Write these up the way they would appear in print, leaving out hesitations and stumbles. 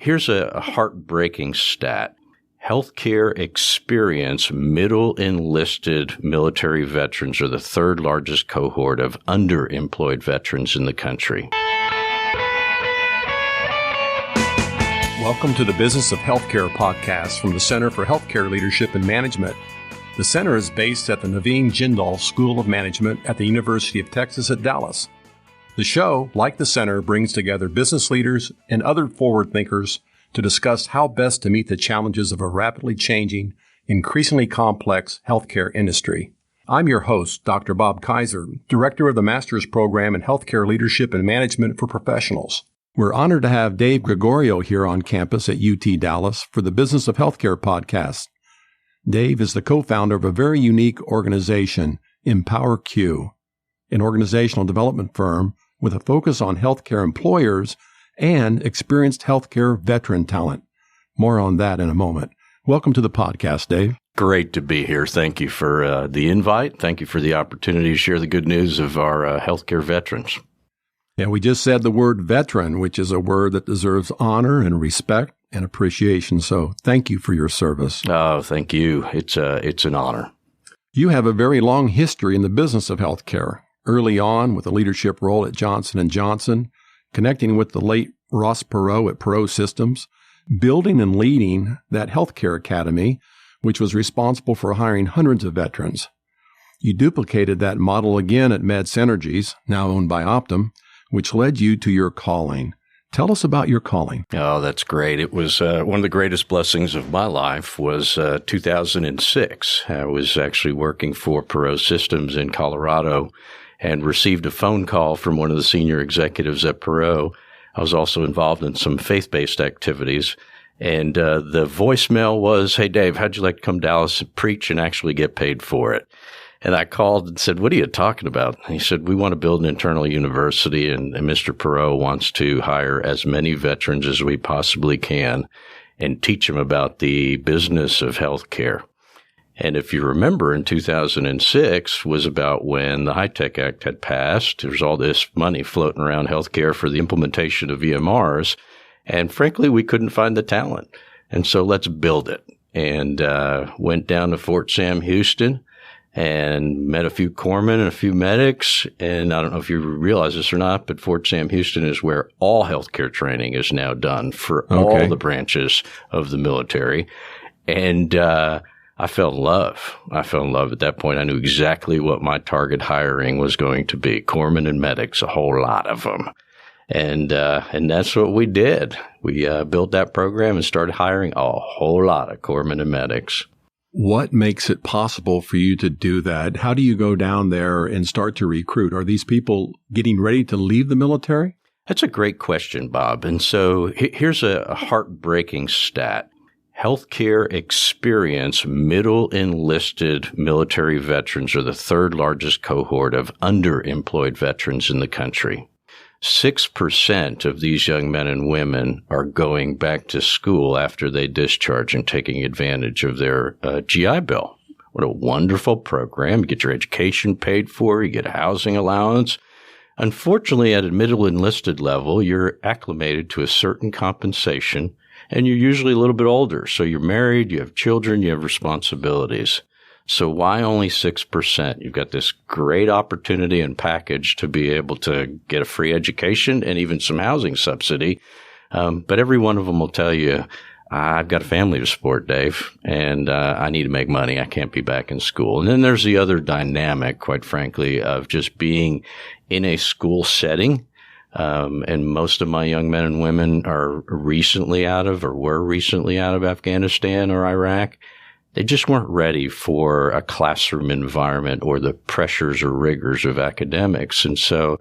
Here's a heartbreaking stat. Healthcare experience middle enlisted military veterans are the third largest cohort of underemployed veterans in the country. Welcome to the Business of Healthcare podcast from the Center for Healthcare Leadership and Management. The center is based at the Naveen Jindal School of Management at the University of Texas at Dallas. The show, like the center, brings together business leaders and other forward thinkers to discuss how best to meet the challenges of a rapidly changing, increasingly complex healthcare industry. I'm your host, Dr. Bob Kaiser, Director of the Master's Program in Healthcare Leadership and Management for Professionals. We're honored to have Dave Gregorio here on campus at UT Dallas for the Business of Healthcare podcast. Dave is the co-founder of a very unique organization, ImPowerQ, an organizational development firm with a focus on healthcare employers and experienced healthcare veteran talent. More on that in a moment. Welcome to the podcast, Dave. Great to be here. Thank you for the invite. Thank you for the opportunity to share the good news of our healthcare veterans. Yeah, we just said the word veteran, which is a word that deserves honor and respect and appreciation. So thank you for your service. Oh, thank you. It's an honor. You have a very long history in the business of healthcare. Early on with a leadership role at Johnson & Johnson, connecting with the late Ross Perot at Perot Systems, building and leading that healthcare academy, which was responsible for hiring hundreds of veterans. You duplicated that model again at MedSynergies, now owned by Optum, which led you to your calling. Tell us about your calling. Oh, that's great. It was one of the greatest blessings of my life was 2006. I was actually working for Perot Systems in Colorado and received a phone call from one of the senior executives at Perot. I was also involved in some faith-based activities. And the voicemail was, "Hey, Dave, how'd you like to come to Dallas and preach and actually get paid for it?" And I called and said, "What are you talking about?" And he said, "We want to build an internal university, and Mr. Perot wants to hire as many veterans as we possibly can and teach them about the business of healthcare." And if you remember, in 2006 was about when the HITECH Act had passed. There was all this money floating around healthcare for the implementation of EMRs. And frankly, we couldn't find the talent. And so let's build it. And went down to Fort Sam Houston and met a few corpsmen and a few medics. And I don't know if you realize this or not, but Fort Sam Houston is where all healthcare training is now done for all the branches of the military. And I fell in love. At that point. I knew exactly what my target hiring was going to be. Corpsmen and medics, a whole lot of them. And that's what we did. We built that program and started hiring a whole lot of corpsmen and medics. What makes it possible for you to do that? How do you go down there and start to recruit? Are these people getting ready to leave the military? That's a great question, Bob. And so here's a heartbreaking stat. Healthcare experience middle enlisted military veterans are the third largest cohort of underemployed veterans in the country. 6% of these young men and women are going back to school after they discharge and taking advantage of their GI Bill. What a wonderful program. You get your education paid for, you get a housing allowance. Unfortunately, at a middle enlisted level, you're acclimated to a certain compensation, and you're usually a little bit older. So you're married, you have children, you have responsibilities. So why only 6%? You've got this great opportunity and package to be able to get a free education and even some housing subsidy. But every one of them will tell you, "I've got a family to support, Dave, and I need to make money. I can't be back in school." And then there's the other dynamic, quite frankly, of just being in a school setting. And most of my young men and women are recently out of or were recently out of Afghanistan or Iraq. They just weren't ready for a classroom environment or the pressures or rigors of academics. And so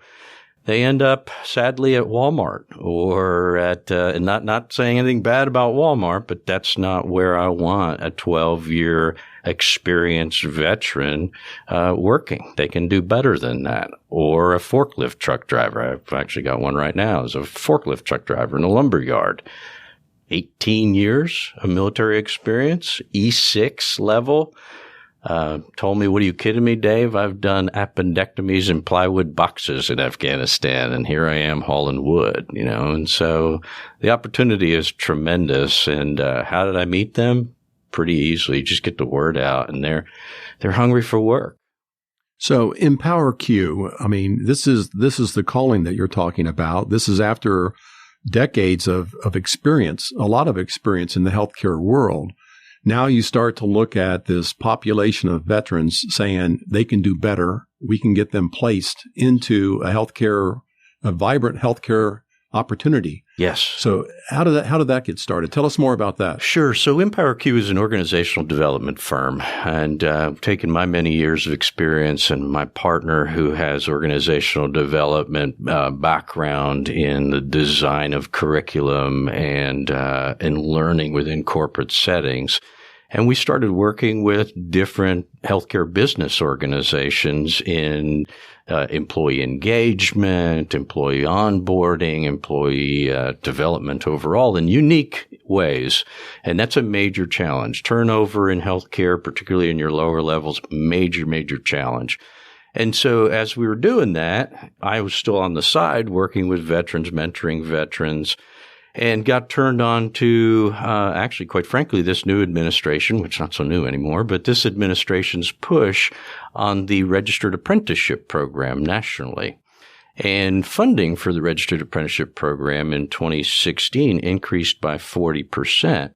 they end up, sadly, at Walmart or at, and not saying anything bad about Walmart, but that's not where I want a 12-year experienced veteran working. They can do better than that. Or a forklift truck driver. I've actually got one right now as a forklift truck driver in a lumber yard. 18 years of military experience, E6 level. told me, "What are you kidding me, Dave? I've done appendectomies in plywood boxes in Afghanistan, and here I am hauling wood," And so the opportunity is tremendous. And how did I meet them? Pretty easily. Just get the word out, and they're hungry for work. So ImPowerQ, I mean, this is the calling that you're talking about. This is after decades of experience, a lot of experience in the healthcare world. Now you start to look at this population of veterans saying they can do better. We can get them placed into a vibrant healthcare opportunity. Yes. So how did that get started? Tell us more about that. Sure. So ImPowerQ is an organizational development firm, and taken my many years of experience and my partner who has organizational development background in the design of curriculum and learning within corporate settings. And we started working with different healthcare business organizations in employee engagement, employee onboarding, employee development overall in unique ways. And that's a major challenge. Turnover in healthcare, particularly in your lower levels, major, major challenge. And so as we were doing that, I was still on the side working with veterans, mentoring veterans, and got turned on to, actually, quite frankly, this new administration, which is not so new anymore, but this administration's push on the registered apprenticeship program nationally. And funding for the registered apprenticeship program in 2016 increased by 40%.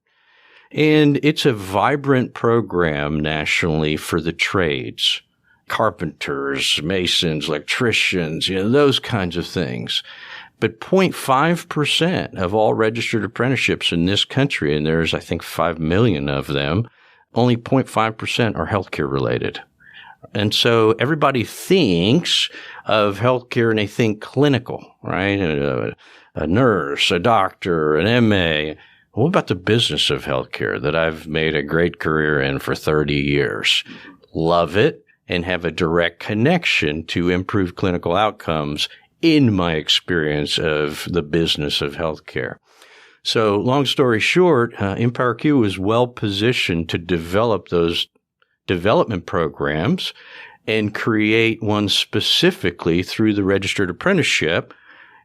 And it's a vibrant program nationally for the trades, carpenters, masons, electricians, those kinds of things. But 0.5% of all registered apprenticeships in this country, and there's, I think, 5 million of them, only 0.5% are healthcare related. And so everybody thinks of healthcare and they think clinical, right? A nurse, a doctor, an MA. What about the business of healthcare that I've made a great career in for 30 years? Love it and have a direct connection to improved clinical outcomes in my experience of the business of healthcare. So long story short, ImPowerQ is well positioned to develop those development programs and create one specifically through the registered apprenticeship,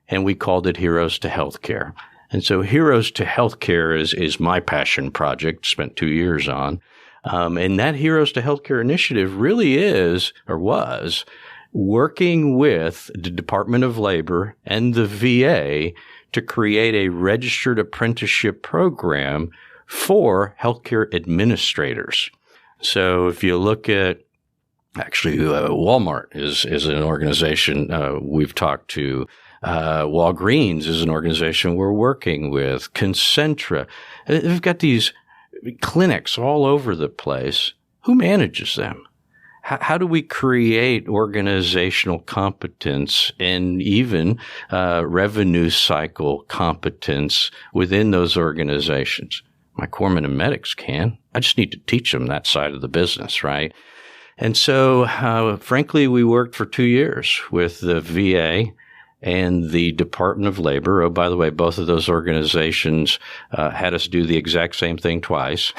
and we called it Heroes to Healthcare. And so Heroes to Healthcare is my passion project, spent 2 years on. And that Heroes to Healthcare initiative really is, or was, working with the Department of Labor and the VA to create a registered apprenticeship program for healthcare administrators. So if you look at, actually, Walmart is an organization we've talked to. Walgreens is an organization we're working with. Concentra. They've got these clinics all over the place. Who manages them? How do we create organizational competence and even revenue cycle competence within those organizations? My corpsmen and medics can. I just need to teach them that side of the business, right? And so, frankly, we worked for 2 years with the VA and the Department of Labor. Oh, by the way, both of those organizations had us do the exact same thing twice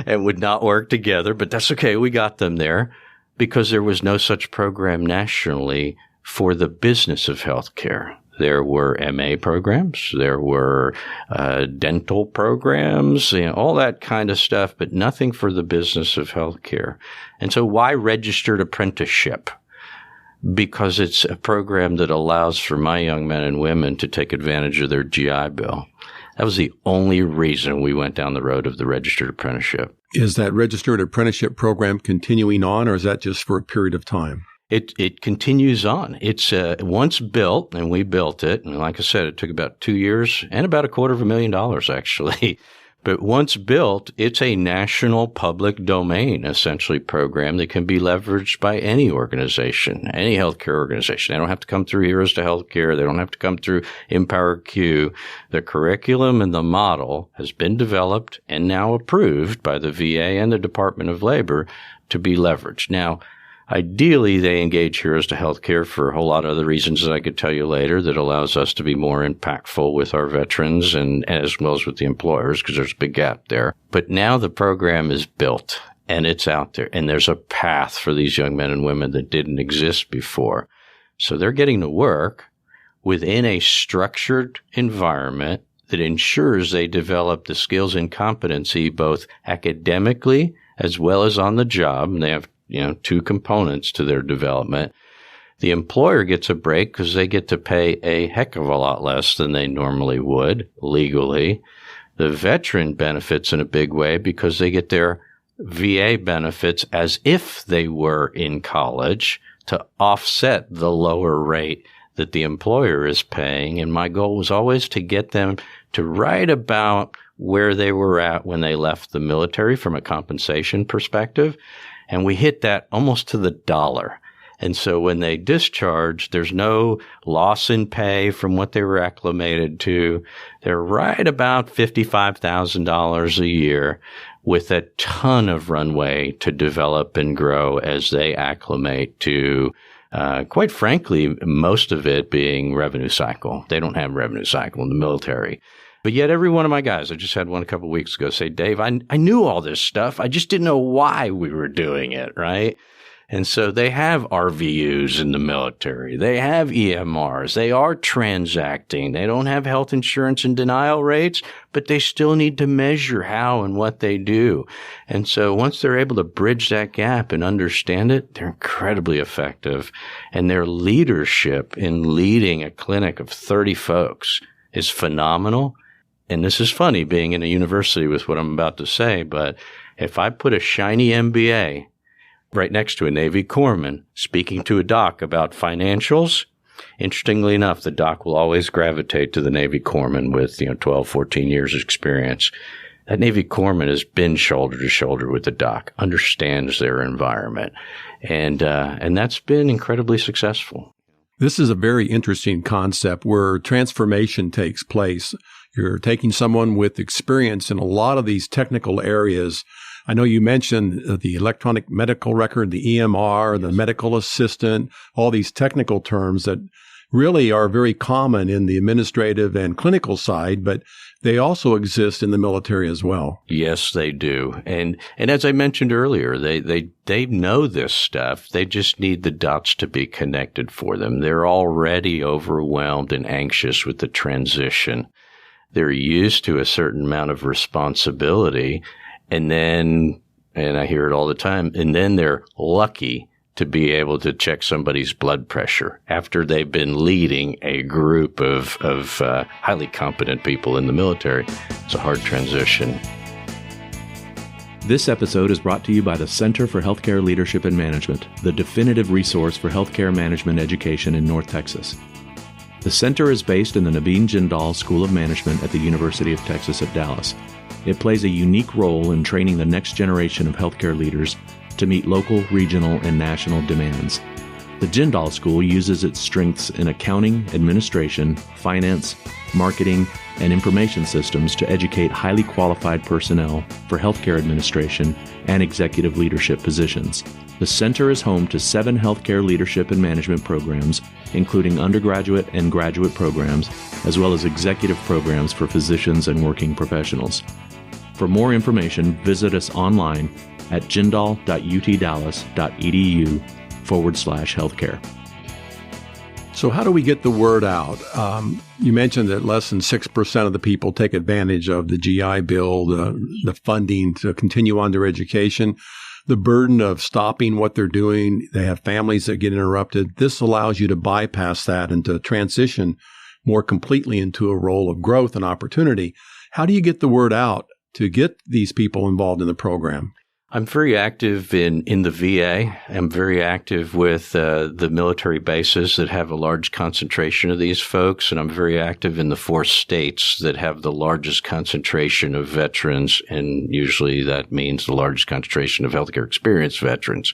and would not work together. But that's okay. We got them there because there was no such program nationally for the business of healthcare. There were MA programs, there were dental programs, all that kind of stuff, but nothing for the business of healthcare. And so why registered apprenticeship? Because it's a program that allows for my young men and women to take advantage of their GI Bill. That was the only reason we went down the road of the registered apprenticeship. Is that registered apprenticeship program continuing on, or is that just for a period of time? It continues on. It's once built, and we built it, and like I said, it took about 2 years and about $250,000 actually. But once built, it's a national public domain, essentially, program that can be leveraged by any organization, any healthcare organization. They don't have to come through Heroes to Healthcare. They don't have to come through ImPowerQ. The curriculum and the model has been developed and now approved by the VA and the Department of Labor to be leveraged. Now, Ideally, they engage Heroes to Healthcare for a whole lot of other reasons that I could tell you later that allows us to be more impactful with our veterans and as well as with the employers, because there's a big gap there. But now the program is built and it's out there, and there's a path for these young men and women that didn't exist before. So they're getting to work within a structured environment that ensures they develop the skills and competency both academically as well as on the job. And they have, two components to their development. The employer gets a break because they get to pay a heck of a lot less than they normally would legally. The veteran benefits in a big way because they get their VA benefits as if they were in college to offset the lower rate that the employer is paying. And my goal was always to get them to right about where they were at when they left the military from a compensation perspective. And we hit that almost to the dollar. And so when they discharge, there's no loss in pay from what they were acclimated to. They're right about $55,000 a year with a ton of runway to develop and grow as they acclimate to, quite frankly, most of it being revenue cycle. They don't have revenue cycle in the military. But yet every one of my guys, I just had one a couple of weeks ago say, Dave, I knew all this stuff. I just didn't know why we were doing it, right? And so they have RVUs in the military. They have EMRs. They are transacting. They don't have health insurance and denial rates, but they still need to measure how and what they do. And so once they're able to bridge that gap and understand it, they're incredibly effective. And their leadership in leading a clinic of 30 folks is phenomenal. And this is funny being in a university with what I'm about to say, but if I put a shiny MBA right next to a Navy corpsman speaking to a doc about financials, interestingly enough, the doc will always gravitate to the Navy corpsman with, 12, 14 years experience. That Navy corpsman has been shoulder to shoulder with the doc, understands their environment, and that's been incredibly successful. This is a very interesting concept where transformation takes place. You're taking someone with experience in a lot of these technical areas. I know you mentioned the electronic medical record, the EMR, the medical assistant, all these technical terms that really are very common in the administrative and clinical side, but they also exist in the military as well. Yes, they do. And as I mentioned earlier, they know this stuff. They just need the dots to be connected for them. They're already overwhelmed and anxious with the transition. They're used to a certain amount of responsibility. And I hear it all the time, and then they're lucky to be able to check somebody's blood pressure after they've been leading a group of highly competent people in the military. It's a hard transition. This episode is brought to you by the Center for Healthcare Leadership and Management, the definitive resource for healthcare management education in North Texas. The center is based in the Naveen Jindal School of Management at the University of Texas at Dallas. It plays a unique role in training the next generation of healthcare leaders to meet local, regional, and national demands. The Jindal School uses its strengths in accounting, administration, finance, marketing, and information systems to educate highly qualified personnel for healthcare administration and executive leadership positions. The center is home to 7 healthcare leadership and management programs, including undergraduate and graduate programs, as well as executive programs for physicians and working professionals. For more information, visit us online at jindal.utdallas.edu/healthcare. So how do we get the word out? You mentioned that less than 6% of the people take advantage of the GI Bill, the funding to continue on their education, the burden of stopping what they're doing. They have families that get interrupted. This allows you to bypass that and to transition more completely into a role of growth and opportunity. How do you get the word out to get these people involved in the program? I'm very active in the VA. I'm very active with the military bases that have a large concentration of these folks, and I'm very active in the 4 states that have the largest concentration of veterans, and usually that means the largest concentration of healthcare experienced veterans.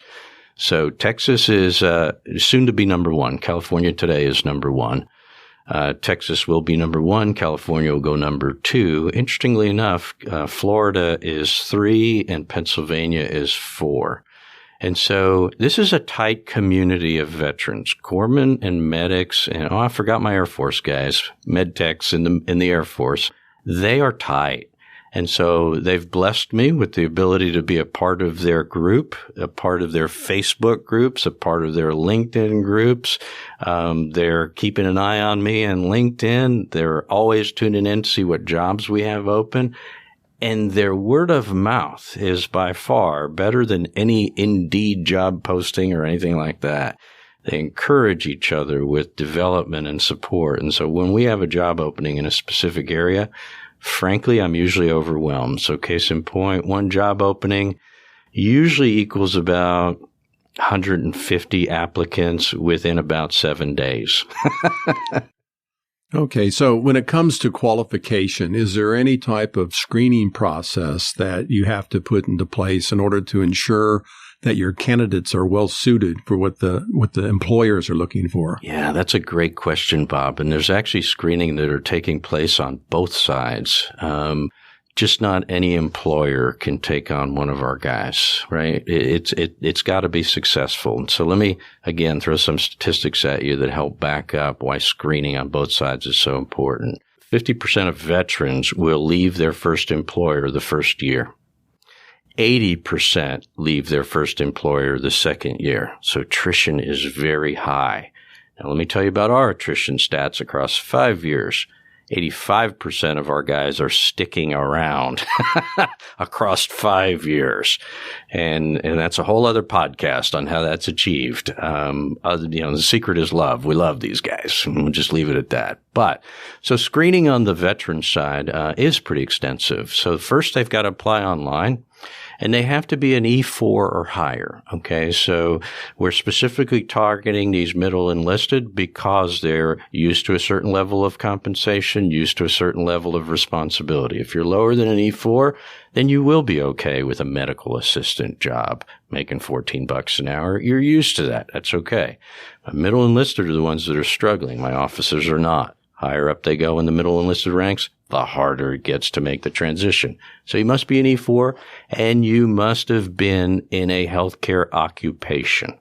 So Texas is soon to be number 1. California today is number 1. Texas will be number 1. California will go number 2. Interestingly enough, Florida is 3 and Pennsylvania is 4. And so this is a tight community of veterans, corpsmen and medics, and I forgot my Air Force guys, med techs in the Air Force. They are tight. And so they've blessed me with the ability to be a part of their group, a part of their Facebook groups, a part of their LinkedIn groups. They're keeping an eye on me on LinkedIn. They're always tuning in to see what jobs we have open. And their word of mouth is by far better than any Indeed job posting or anything like that. They encourage each other with development and support. And so when we have a job opening in a specific area, frankly, I'm usually overwhelmed. So case in point, one job opening usually equals about 150 applicants within about 7 days. Okay, so when it comes to qualification, is there any type of screening process that you have to put into place in order to ensure that your candidates are well suited for what the employers are looking for? Yeah, that's a great question, Bob. And there's actually screening that are taking place on both sides. Just not any employer can take on one of our guys, right? It's got to be successful. So let me, again, throw some statistics at you that help back up why screening on both sides is so important. 50% of veterans will leave their first employer the first year. 80% leave their first employer the second year. So attrition is very high. Now, let me tell you about our attrition stats across 5 years. 85% of our guys are sticking around across 5 years. And that's a whole other podcast on how that's achieved. The secret is love. We love these guys. We'll just leave it at that. But so screening on the veteran side is pretty extensive. So first they've got to apply online. And they have to be an E4 or higher, okay? So we're specifically targeting these middle enlisted because they're used to a certain level of compensation, used to a certain level of responsibility. If you're lower than an E4, then you will be okay with a medical assistant job making $14 an hour. You're used to that. That's okay. But middle enlisted are the ones that are struggling. My officers are not. Higher up they go in the middle enlisted ranks, the harder it gets to make the transition. So you must be an E4, and you must have been in a healthcare occupation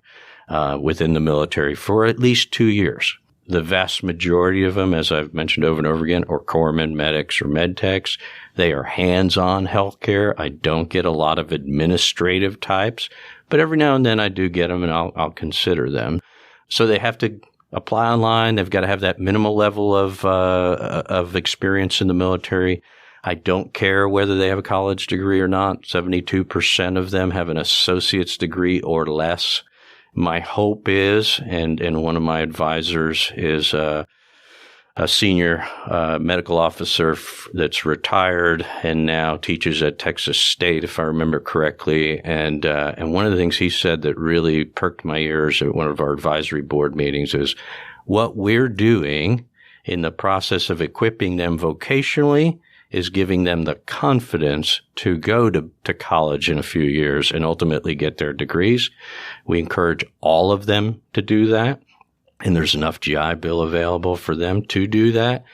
within the military for at least 2 years. The vast majority of them, as I've mentioned over and over again, are corpsmen, medics, or med techs. They are hands-on healthcare. I don't get a lot of administrative types, but every now and then I do get them, and I'll consider them. So they have to apply online. They've got to have that minimal level of experience in the military. I don't care whether they have a college degree or not. 72% of them have an associate's degree or less. My hope is, and one of my advisors is a senior medical officer that's retired and now teaches at Texas State, if I remember correctly. And one of the things he said that really perked my ears at one of our advisory board meetings is what we're doing in the process of equipping them vocationally is giving them the confidence to go to college in a few years and ultimately get their degrees. We encourage all of them to do that. And there's enough GI Bill available for them to do that.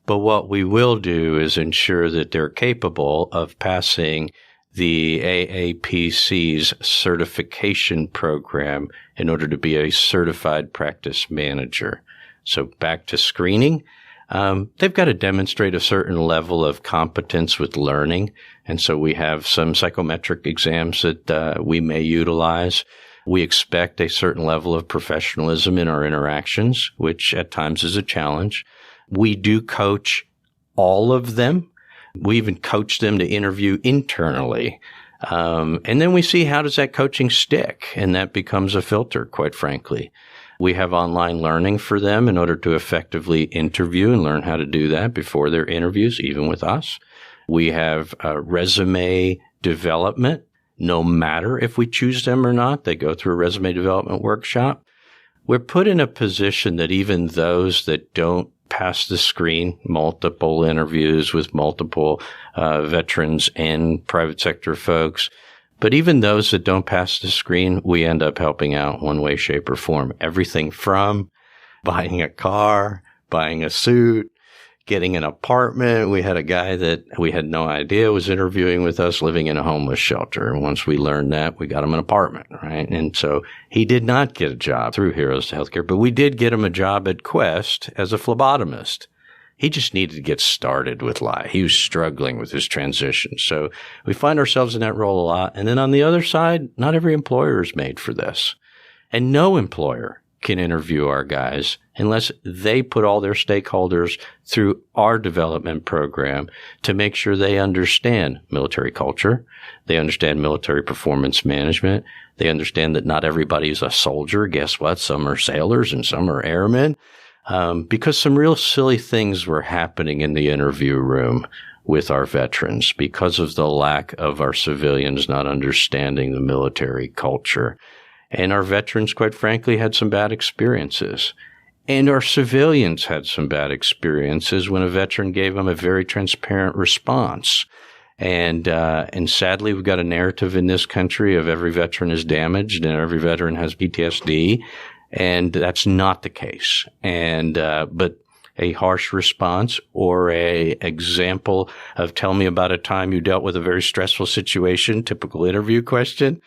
But what we will do is ensure that they're capable of passing the AAPC's certification program in order to be a certified practice manager. So back to screening. They've got to demonstrate a certain level of competence with learning. And so we have some psychometric exams that we may utilize. We expect a certain level of professionalism in our interactions, which at times is a challenge. We do coach all of them. We even coach them to interview internally. And then we see how does that coaching stick? And that becomes a filter, quite frankly. We have online learning for them in order to effectively interview and learn how to do that before their interviews, even with us. We have resume development. No matter if we choose them or not, they go through a resume development workshop. We're put in a position that even those that don't pass the screen, multiple interviews with multiple veterans and private sector folks, but even those that don't pass the screen, we end up helping out one way, shape, or form. Everything from buying a car, buying a suit, getting an apartment. We had a guy that we had no idea was interviewing with us living in a homeless shelter. And once we learned that, we got him an apartment, right? And so he did not get a job through Heroes to Healthcare, but we did get him a job at Quest as a phlebotomist. He just needed to get started with life. He was struggling with his transition. So we find ourselves in that role a lot. And then on the other side, not every employer is made for this. And no employer can interview our guys unless they put all their stakeholders through our development program to make sure they understand military culture, they understand military performance management, they understand that not everybody is a soldier. Guess what? Some are sailors and some are airmen, because some real silly things were happening in the interview room with our veterans because of the lack of our civilians not understanding the military culture. And our veterans, quite frankly, had some bad experiences. And our civilians had some bad experiences when a veteran gave them a very transparent response. And sadly, we've got a narrative in this country of every veteran is damaged and every veteran has PTSD. And that's not the case. And, but a harsh response or a example of tell me about a time you dealt with a very stressful situation, typical interview question.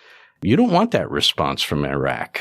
You don't want that response from Iraq.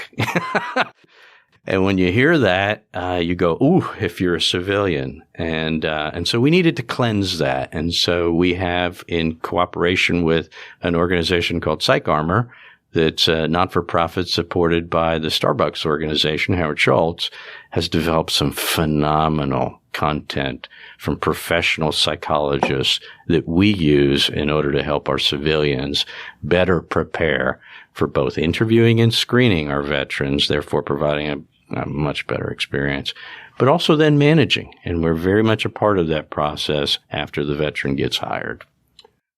And when you hear that, you go, ooh, if you're a civilian. And so we needed to cleanse that. And so we have, in cooperation with an organization called Psych Armor, that's not-for-profit supported by the Starbucks organization, Howard Schultz, has developed some phenomenal content from professional psychologists that we use in order to help our civilians better prepare for both interviewing and screening our veterans, therefore providing a much better experience, but also then managing. And we're very much a part of that process after the veteran gets hired.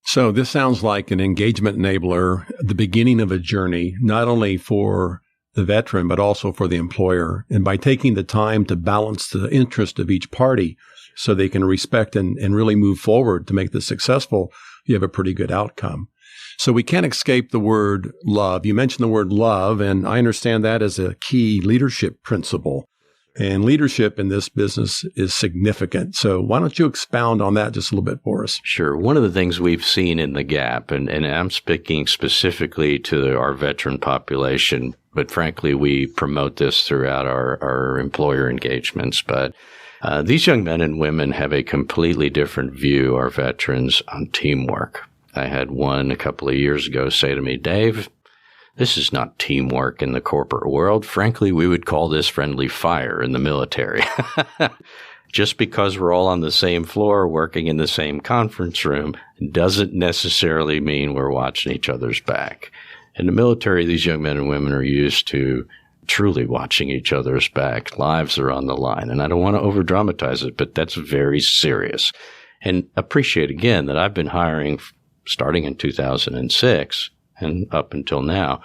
So this sounds like an engagement enabler, the beginning of a journey, not only for the veteran, but also for the employer. And by taking the time to balance the interest of each party so they can respect and really move forward to make this successful, you have a pretty good outcome. So we can't escape the word love. You mentioned the word love, and I understand that as a key leadership principle. And leadership in this business is significant. So why don't you expound on that just a little bit for us? Sure. One of the things we've seen in the gap, and I'm speaking specifically to our veteran population, but frankly, we promote this throughout our employer engagements. But these young men and women have a completely different view, our veterans, on teamwork. I had one a couple of years ago say to me, Dave, this is not teamwork in the corporate world. Frankly, we would call this friendly fire in the military. Just because we're all on the same floor working in the same conference room doesn't necessarily mean we're watching each other's back. In the military, these young men and women are used to truly watching each other's back. Lives are on the line. And I don't want to over-dramatize it, but that's very serious. And appreciate again that I've been hiring starting in 2006 and up until now.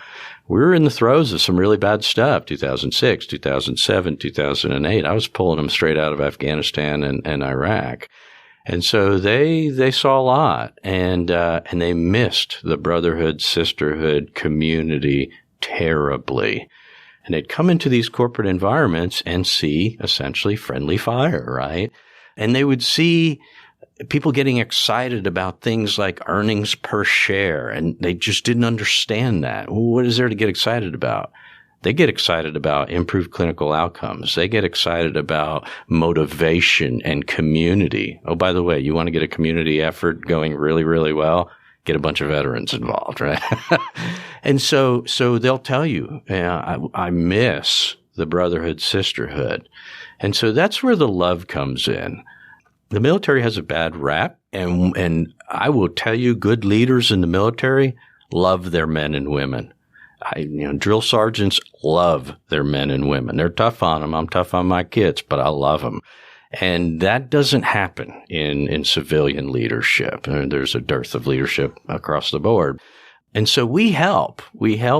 We were in the throes of some really bad stuff, 2006, 2007, 2008. I was pulling them straight out of Afghanistan and Iraq. And so they saw a lot, and they missed the brotherhood, sisterhood, community terribly. And they'd come into these corporate environments and see essentially friendly fire, right? And they would see people getting excited about things like earnings per share, and they just didn't understand that. Well, what is there to get excited about? They get excited about improved clinical outcomes. They get excited about motivation and community. Oh, by the way, you want to get a community effort going really, really well? Get a bunch of veterans involved, right? And so they'll tell you, I miss the brotherhood, sisterhood. And so that's where the love comes in. The military has a bad rap, and I will tell you, good leaders in the military love their men and women. Drill sergeants love their men and women. They're tough on them. I'm tough on my kids, but I love them. And that doesn't happen in civilian leadership. There's a dearth of leadership across the board. And so we help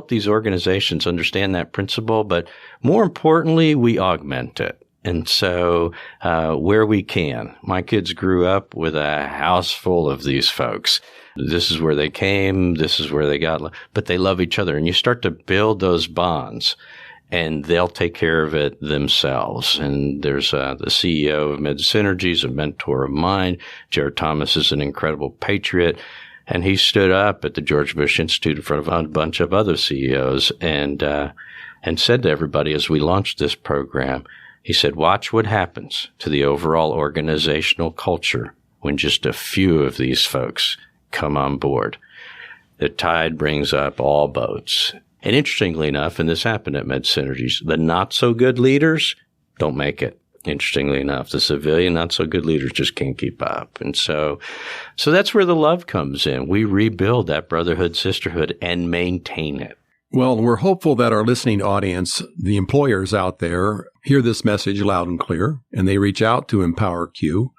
these organizations understand that principle, but more importantly, we augment it. And so where we can, my kids grew up with a house full of these folks. This is where they came. This is where they got, but they love each other. And you start to build those bonds. and they'll take care of it themselves. And there's the CEO of MedSynergy is a mentor of mine. Jared Thomas is an incredible patriot. And he stood up at the George Bush Institute in front of a bunch of other CEOs and said to everybody as we launched this program, he said, watch what happens to the overall organizational culture when just a few of these folks come on board. The tide brings up all boats. And interestingly enough, and this happened at MedSynergy, the not-so-good leaders don't make it. Interestingly enough, the civilian not-so-good leaders just can't keep up. And so that's where the love comes in. We rebuild that brotherhood, sisterhood, and maintain it. Well, we're hopeful that our listening audience, the employers out there, hear this message loud and clear, and they reach out to ImPowerQ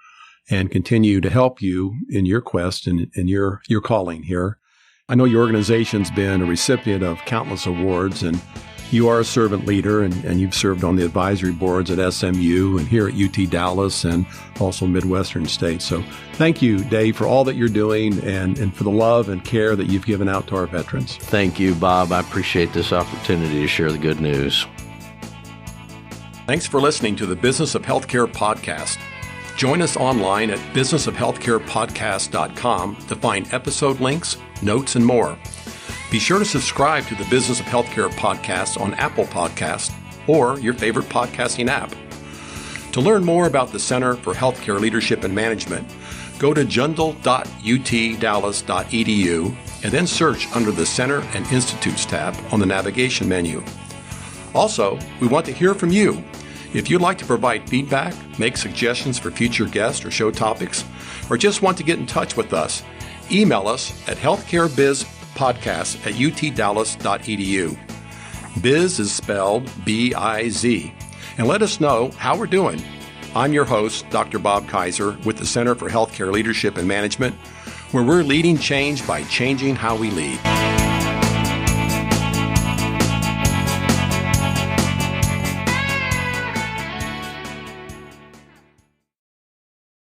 and continue to help you in your quest and in your calling here. I know your organization's been a recipient of countless awards, and you are a servant leader, and you've served on the advisory boards at SMU and here at UT Dallas and also Midwestern States. So thank you, Dave, for all that you're doing and for the love and care that you've given out to our veterans. Thank you, Bob. I appreciate this opportunity to share the good news. Thanks for listening to the Business of Healthcare podcast. Join us online at businessofhealthcarepodcast.com to find episode links, notes, and more. Be sure to subscribe to the Business of Healthcare podcast on Apple Podcasts or your favorite podcasting app. To learn more about the Center for Healthcare Leadership and Management, go to jundal.utdallas.edu and then search under the Center and Institutes tab on the navigation menu. Also, we want to hear from you. If you'd like to provide feedback, make suggestions for future guests or show topics, or just want to get in touch with us, email us at healthcarebizpodcast@utdallas.edu. Biz is spelled B-I-Z. And let us know how we're doing. I'm your host, Dr. Bob Kaiser, with the Center for Healthcare Leadership and Management, where we're leading change by changing how we lead.